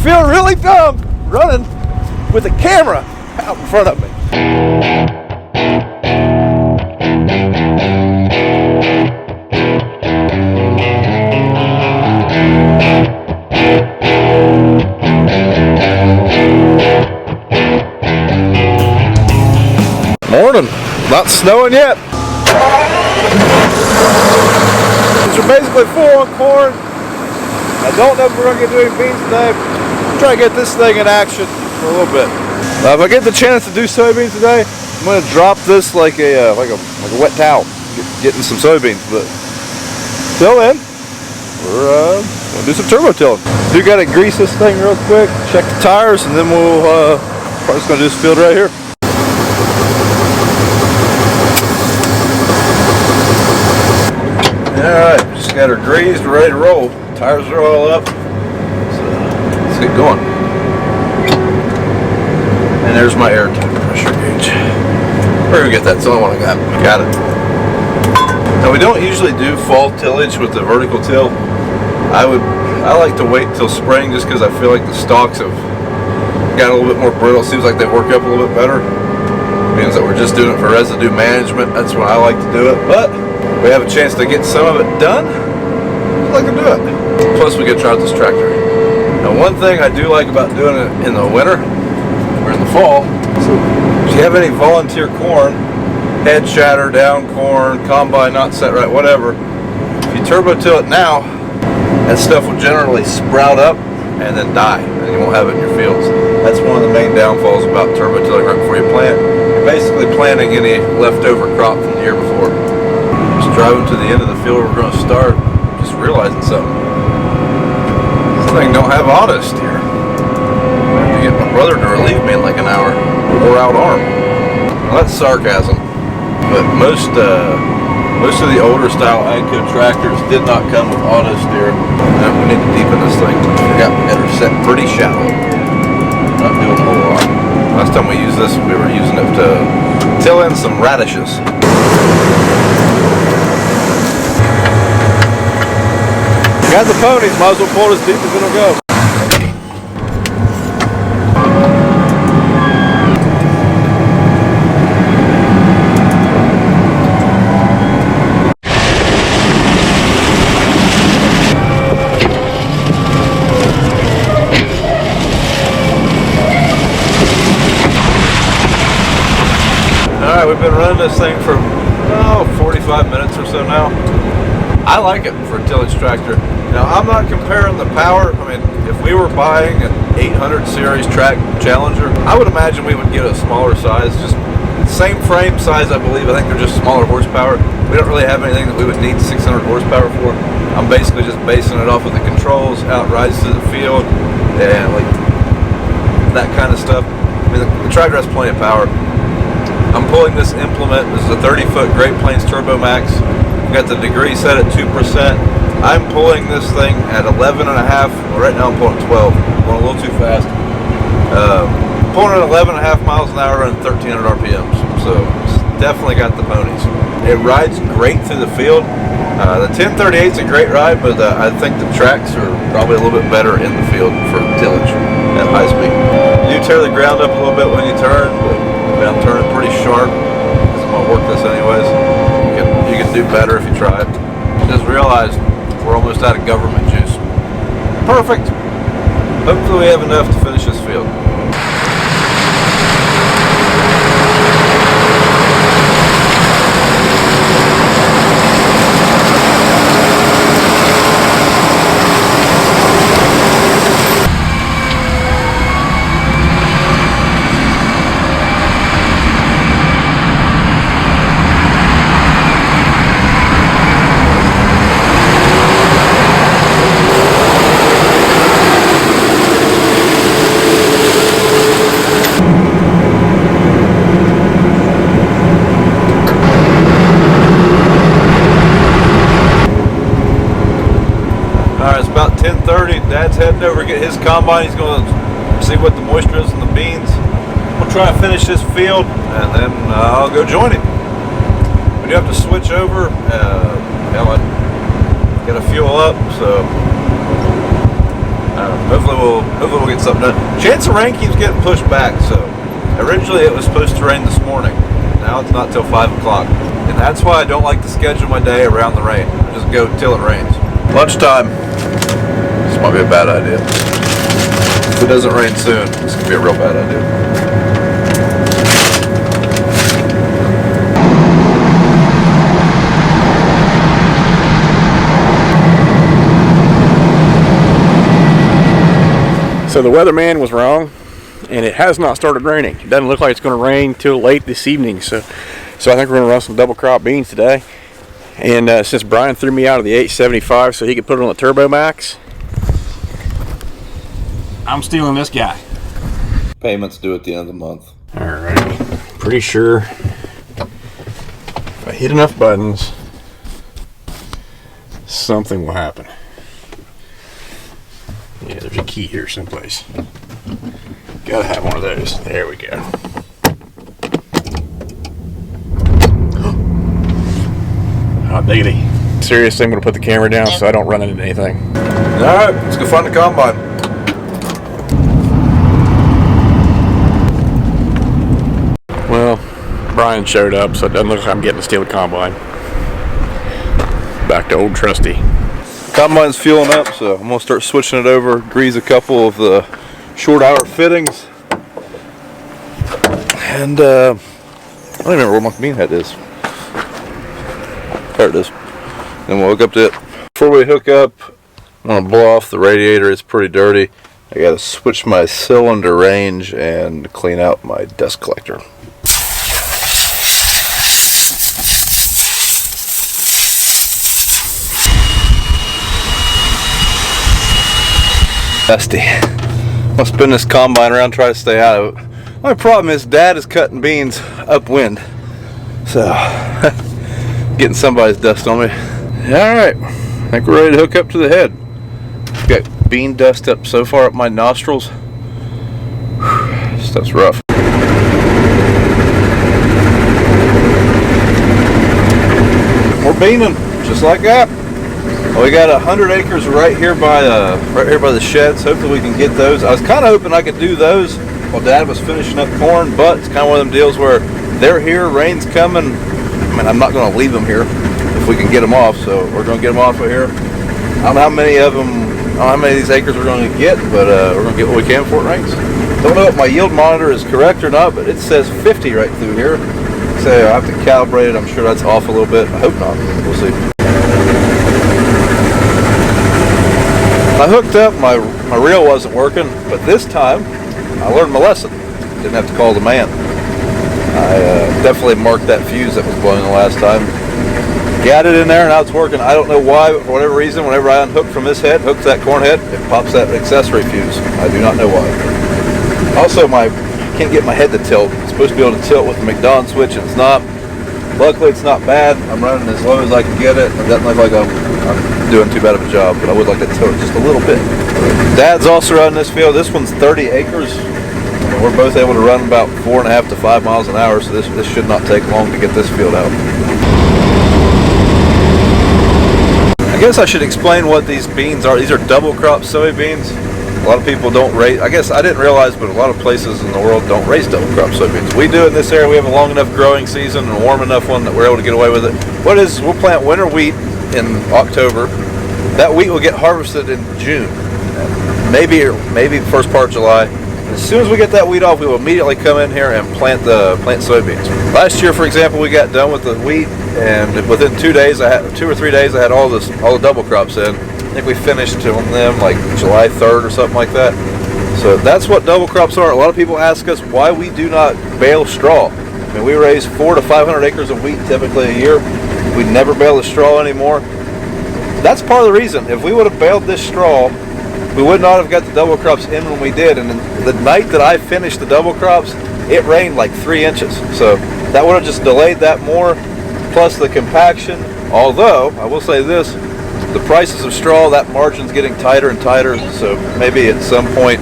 feel really dumb running with a camera out in front of me. Morning. Not snowing yet. These are basically full on corn. I don't know if we're going to get doing beans today. I'm trying to get this thing in action for a little bit. If I get the chance to do soybeans today, I'm going to drop this like a wet towel, getting some soybeans. But till then, we're going to do some turbo tilling. Do got to grease this thing real quick, check the tires, and then we'll probably just going to do this field right here. Alright, just got her greased, ready to roll. Tires are all up. So let's get going. And there's my air pressure gauge. We're gonna get that. That's the only one I got. Got it. Now we don't usually do fall tillage with the vertical till. I like to wait till spring just because I feel like the stalks have got a little bit more brittle. It seems like they work up a little bit better. It means that we're just doing it for residue management. That's when I like to do it. But we have a chance to get some of it done, I'd like to do it. Plus we get to try out this tractor. Now one thing I do like about doing it in the winter or in the fall, so if you have any volunteer corn, head shatter, down corn, combine not set right, whatever, if you turbo till it now, that stuff will generally sprout up and then die, and you won't have it in your fields. That's one of the main downfalls about turbo tilling right before you plant. You're basically planting any leftover crop from the year before. Just driving to the end of the field where we're going to start, just realizing something. This thing don't have auto steer. I have to get my brother to relieve me in like an hour. Wore out arm. Well, that's sarcasm. But most of the older style AGCO tractors did not come with auto steer. Now we need to deepen this thing. We got it set pretty shallow. Not doing a whole lot. Last time we used this, we were using it to till in some radishes. Got the ponies, might as well pull it as deep as it'll go. Alright, we've been running this thing for 45 minutes or so now. I like it for a tillage tractor. Now, I'm not comparing the power. I mean, if we were buying an 800 series track Challenger, I would imagine we would get a smaller size, just same frame size, I believe. I think they're just smaller horsepower. We don't really have anything that we would need 600 horsepower for. I'm basically just basing it off of the controls, how it rides through the field, and like that kind of stuff. I mean, the tractor has plenty of power. I'm pulling this implement. This is a 30-foot Great Plains Turbo Max. I've got the degree set at 2%. I'm pulling this thing at 11.5. Well, right now I'm pulling 12. I'm going a little too fast. Pulling at 11.5 miles an hour and 1,300 RPMs. So it's definitely got the ponies. It rides great through the field. The 1038 is a great ride, but I think the tracks are probably a little bit better in the field for tillage at high speed. You do tear the ground up a little bit when you turn, but I'm turning pretty sharp because I'm going to work this anyways. You can do better if you try it. Just realized we're almost out of government juice. Perfect. Hopefully we have enough to finish this field. Dad's heading over to get his combine. He's going to see what the moisture is in the beans. We'll try and finish this field, and then I'll go join him. We do have to switch over. I got to fuel up, so Hopefully we'll get something done. Chance of rain keeps getting pushed back, so originally it was supposed to rain this morning. Now it's not till 5 o'clock. And that's why I don't like to schedule my day around the rain. I just go till it rains. Lunchtime. This might be a bad idea. If it doesn't rain soon, this could be a real bad idea. So the weatherman was wrong, and it has not started raining. It doesn't look like it's going to rain till late this evening. So I think we're going to run some double crop beans today. And since Brian threw me out of the 875 so he could put it on the Turbo Max, I'm stealing this guy. Payments due at the end of the month. All right. Pretty sure if I hit enough buttons, something will happen. Yeah, there's a key here someplace. Gotta have one of those. There we go. Hot diggity. Seriously, I'm gonna put the camera down so I don't run into anything. Alright, let's go find the combine. Well, Brian showed up, so it doesn't look like I'm getting to steal the combine. Back to old trusty. Combine's fueling up, so I'm gonna start switching it over, grease a couple of the short hour fittings. And I don't even remember where my bean head is. There it is. Then we'll hook up to it. Before we hook up, I'm gonna blow off the radiator. It's pretty dirty. I gotta switch my cylinder range and clean out my dust collector. Dusty. I'm gonna spin this combine around, try to stay out of it. My problem is Dad is cutting beans upwind, so getting somebody's dust on me. Alright, I think we're ready to hook up to the head. Got bean dust up so far up my nostrils. Stuff's rough. We're beaning just like that. Well, we got 100 acres right here by the sheds. Hopefully we can get those. I was kind of hoping I could do those while Dad was finishing up corn, but it's kind of one of them deals where they're here, rain's coming. I mean, I'm not going to leave them here if we can get them off, so we're going to get them off of here. I don't know how many of them, I don't know how many of these acres we're going to get, but we're going to get what we can before it rains. Don't know if my yield monitor is correct or not, but it says 50 right through here. So I have to calibrate it. I'm sure that's off a little bit. I hope not. We'll see. I hooked up, my reel wasn't working, but this time I learned my lesson. Didn't have to call the man. I definitely marked that fuse that was blowing the last time. Got it in there and now it's working. I don't know why, but for whatever reason, whenever I unhook from this head, hook that corn head, it pops that accessory fuse. I do not know why. Also, I can't get my head to tilt. It's supposed to be able to tilt with the McDonald's switch and it's not. Luckily it's not bad. I'm running as low as I can get it. It doesn't look like I'm doing too bad of a job, but I would like to tilt it just a little bit. Dad's also running this field. This one's 30 acres. And we're both able to run about 4.5 to 5 miles an hour, so this should not take long to get this field out. I guess I should explain what these beans are. These are double crop soybeans. A lot of people don't raise, I guess I didn't realize, but a lot of places in the world don't raise double crop soybeans. We do in this area. We have a long enough growing season and a warm enough one that we're able to get away with it. What is, we'll plant winter wheat in October. That wheat will get harvested in June, maybe first part of July. As soon as we get that wheat off, we will immediately come in here and plant soybeans. Last year, for example, we got done with the wheat, and within 2 days, 2 or 3 days, I had all the double crops in. I think we finished on them like July 3rd or something like that. So that's what double crops are. A lot of people ask us why we do not bale straw. I mean, we raise 400 to 500 acres of wheat typically a year. We never bale the straw anymore. That's part of the reason. If we would have baled this straw, we would not have got the double crops in when we did. And the night that I finished the double crops, it rained like 3 inches. So that would have just delayed that more, plus the compaction. Although, I will say this, the prices of straw, that margin's getting tighter and tighter. So maybe at some point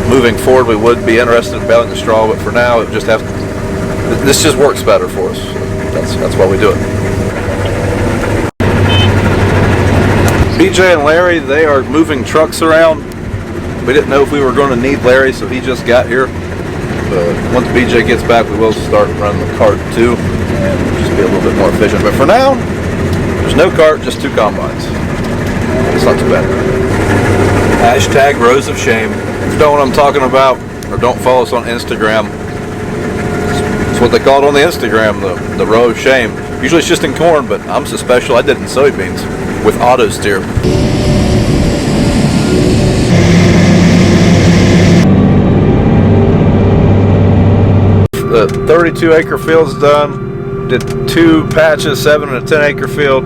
moving forward, we would be interested in baling the straw. But for now, it just this just works better for us. So that's why we do it. BJ and Larry, they are moving trucks around. We didn't know if we were going to need Larry, so he just got here. But once BJ gets back, we will start running the cart too, and just be a little bit more efficient. But for now, there's no cart, just 2 combines. It's not too bad. Hashtag rows of shame. If you don't know what I'm talking about, or don't follow us on Instagram, it's what they call it on the Instagram, the row of shame. Usually it's just in corn, but I'm so special I did it in soybeans with auto steer. The 32 acre field's done. Did 2 patches, 7 and a 10 acre field.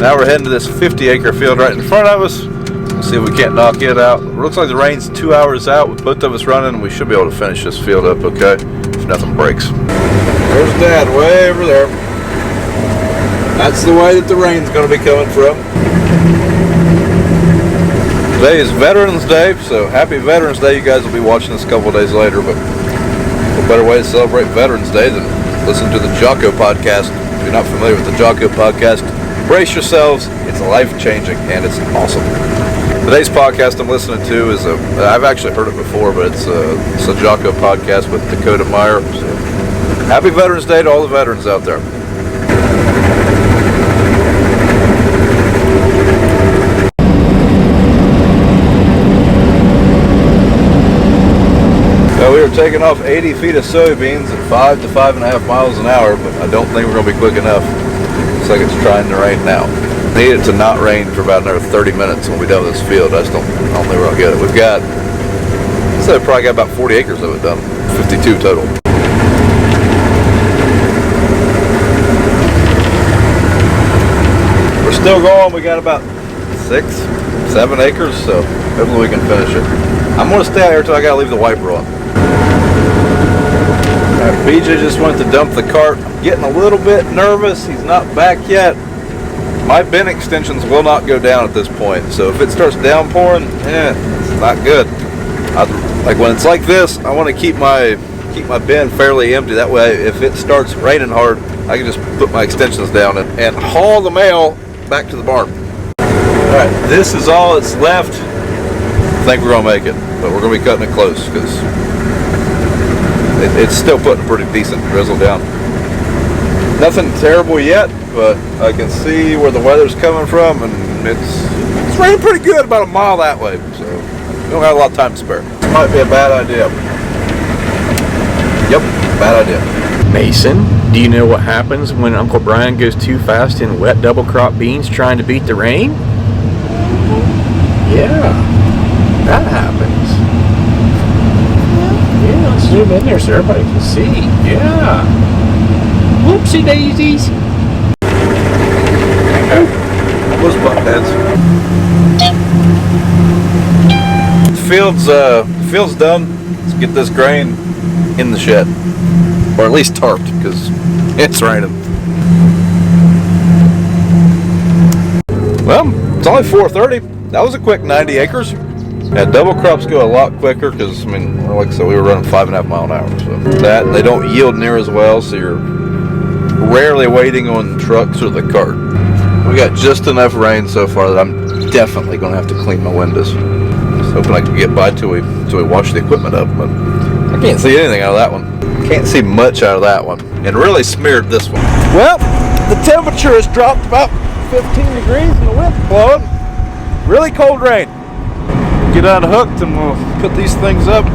Now we're heading to this 50 acre field right in front of us. We'll see if we can't knock it out. It looks like the rain's 2 hours out with both of us running. We should be able to finish this field up okay, if nothing breaks. There's Dad way over there. That's the way that the rain's going to be coming from. Today is Veterans Day, so happy Veterans Day. You guys will be watching this a couple of days later, but what better way to celebrate Veterans Day than listen to the Jocko podcast. If you're not familiar with the Jocko podcast, brace yourselves. It's life-changing and it's awesome. Today's podcast I'm listening to is I've actually heard it before, but it's a Jocko podcast with Dakota Meyer. So, happy Veterans Day to all the veterans out there. So we were taking off 80 feet of soybeans at 5 to 5.5 miles an hour, but I don't think we're going to be quick enough. Looks like it's trying to rain now. Need it to not rain for about another 30 minutes when we're done with this field. I don't think we're going to get it. We've got, I'd say we probably got about 40 acres of it done, 52 total. We're still going. We got about 6, 7 acres, so hopefully we can finish it. I'm going to stay out here until I got to leave the wiper on. BJ just went to dump the cart. I'm getting a little bit nervous. He's not back yet. My bin extensions will not go down at this point, so if it starts downpouring, it's not good. Like when it's like this, I want to keep my bin fairly empty. That way, if it starts raining hard, I can just put my extensions down and haul the mail back to the barn. All right, this is all that's left. I think we're gonna make it, but we're gonna be cutting it close because it's still putting a pretty decent drizzle down. Nothing terrible yet, but I can see where the weather's coming from, and it's raining pretty good about a mile that way, so we don't have a lot of time to spare. This might be a bad idea. Yep, bad idea. Mason, do you know what happens when Uncle Brian goes too fast in wet double crop beans trying to beat the rain? Yeah, that happens. Yeah, let's zoom in there so everybody can see. Yeah. Whoopsie daisies. Those buckheads. Field's done. Let's get this grain in the shed, or at least tarped, because it's raining. Well, it's only 4:30. That was a quick 90 acres. Yeah, double crops go a lot quicker because, I mean, like I said, we were running 5.5 mile an hour. So that, they don't yield near as well, so you're rarely waiting on trucks or the cart. We got just enough rain so far that I'm definitely going to have to clean my windows. Just hoping I can get by till we wash the equipment up, but I can't see anything out of that one. Can't see much out of that one. And really smeared this one. Well, the temperature has dropped about 15 degrees and the wind's blowing. Really cold rain. Get unhooked and we'll put these things up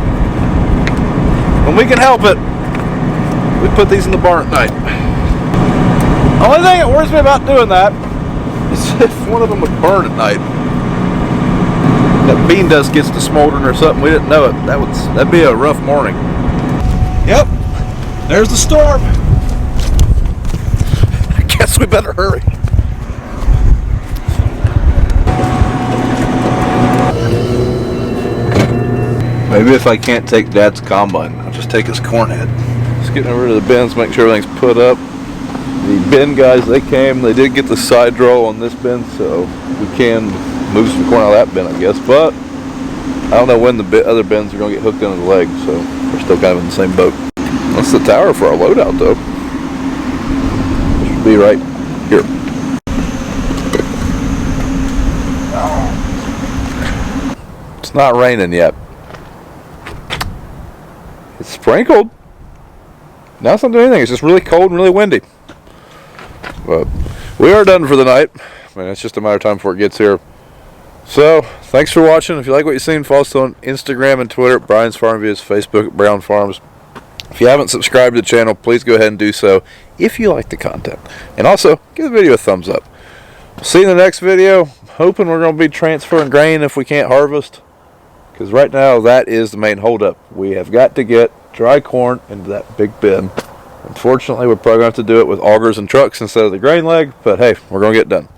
when we can help it. We put these in the barn at night. Only thing that worries me about doing that is if one of them would burn at night. That bean dust gets to smoldering or something, we didn't know it. That'd be a rough morning. Yep, there's the storm. I guess we better hurry. Maybe if I can't take Dad's combine, I'll just take his corn head. Just getting over to the bins, make sure everything's put up. The bin guys, they came, they did get the side draw on this bin, so we can move some corn out of that bin, I guess. But I don't know when the other bins are going to get hooked into the leg, so we're still kind of in the same boat. That's the tower for our loadout, though. It should be right here. It's not raining yet. It's sprinkled. Now it's not doing anything. It's just really cold and really windy. But we are done for the night. I mean, it's just a matter of time before it gets here. So, thanks for watching. If you like what you've seen, follow us on Instagram and Twitter at Brian's Farm Views, Facebook at Brown Farms. If you haven't subscribed to the channel, please go ahead and do so if you like the content. And also, give the video a thumbs up. We'll see you in the next video. I'm hoping we're going to be transferring grain if we can't harvest. Because right now, that is the main holdup. We have got to get dry corn into that big bin. Unfortunately, we're probably going to have to do it with augers and trucks instead of the grain leg. But hey, we're going to get it done.